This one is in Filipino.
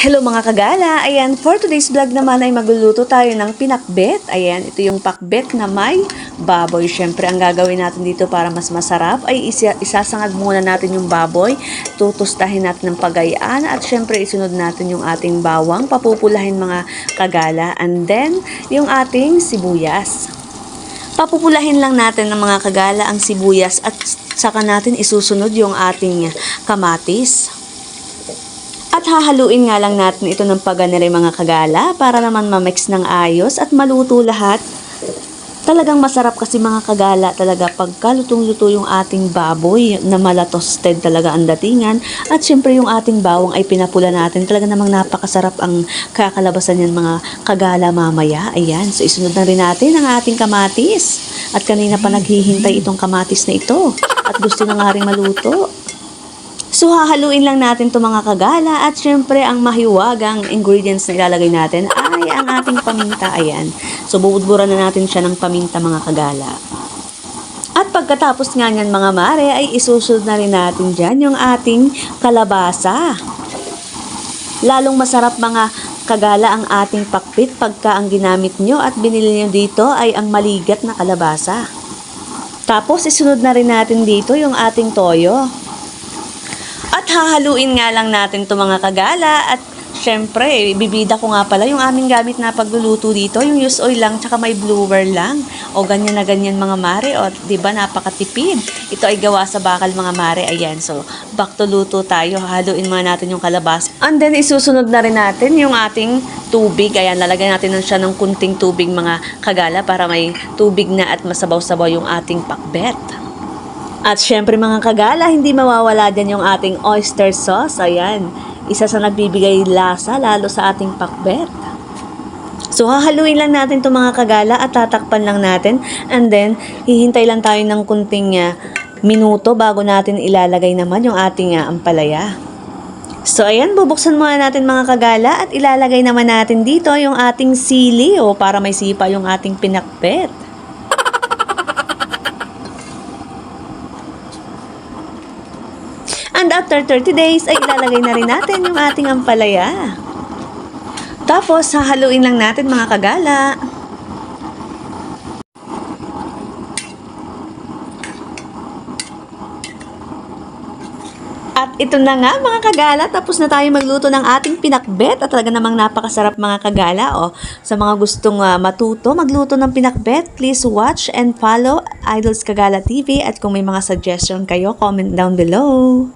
Hello mga kagala! Ayan, for today's vlog naman ay magluluto tayo ng pinakbet. Ayan, ito yung pakbet na may baboy. Siyempre, ang gagawin natin dito para mas masarap ay isasangag muna natin yung baboy. Tutustahin natin ng pagayaan at siyempre isunod natin yung ating bawang. Papupulahin mga kagala. And then, yung ating sibuyas. Papupulahin lang natin ng mga kagala ang sibuyas at saka natin isusunod yung ating kamatis. At hahaluin nga lang natin ito ng paganere mga kagala para naman ma-mix ng ayos at maluto lahat. Talagang masarap kasi mga kagala talaga pagka lutong-luto yung ating baboy na malatosted talaga ang datingan. At syempre yung ating bawang ay pinapula natin. Talaga namang napakasarap ang kakalabasan yan mga kagala mamaya. Ayan, so isunod na rin natin ang ating kamatis. At kanina pa naghihintay itong kamatis na ito. At gusto na nga rin maluto. So, hahaluin lang natin ito mga kagala at syempre ang mahiwagang ingredients na ilalagay natin ay ang ating paminta. Ayan. So, bubudburan na natin siya ng paminta mga kagala. At pagkatapos nga niyan mga mare ay isusunod na rin natin dyan yung ating kalabasa. Lalong masarap mga kagala ang ating pakbit pagka ang ginamit nyo at binili nyo dito ay ang maligat na kalabasa. Tapos, isunod na rin natin dito yung ating toyo. At hahaluin nga lang natin ito mga kagala at syempre, bibida ko nga pala yung aming gamit na pagluluto dito, yung use oil lang tsaka may blower lang. O ganyan na ganyan mga mare, o diba napakatipid. Ito ay gawa sa bakal mga mare, ayan. So, back to luto tayo, hahaluin muna natin yung kalabasa. And then, isusunod na rin natin yung ating tubig. Ayan, lalagyan natin siya ng kunting tubig mga kagala para may tubig na at masabaw-sabaw yung ating pakbet. At syempre mga kagala, hindi mawawala dyan yung ating oyster sauce. Ayan, isa sa nagbibigay lasa lalo sa ating pakbet. So hahaluin lang natin itong mga kagala at tatakpan lang natin. And then, hihintay lang tayo ng kunting minuto bago natin ilalagay naman yung ating ampalaya. So ayan, bubuksan muna natin mga kagala at ilalagay naman natin dito yung ating sili para may sipa yung ating pinakbet. And after 30 days, ay ilalagay na rin natin yung ating ampalaya. Tapos, hahaluin lang natin mga kagala. At ito na nga mga kagala, tapos na tayo magluto ng ating pinakbet at talaga namang napakasarap mga kagala. Sa mga gustong matuto, magluto ng pinakbet, please watch and follow Idols Kagala TV at kung may mga suggestion kayo, comment down below.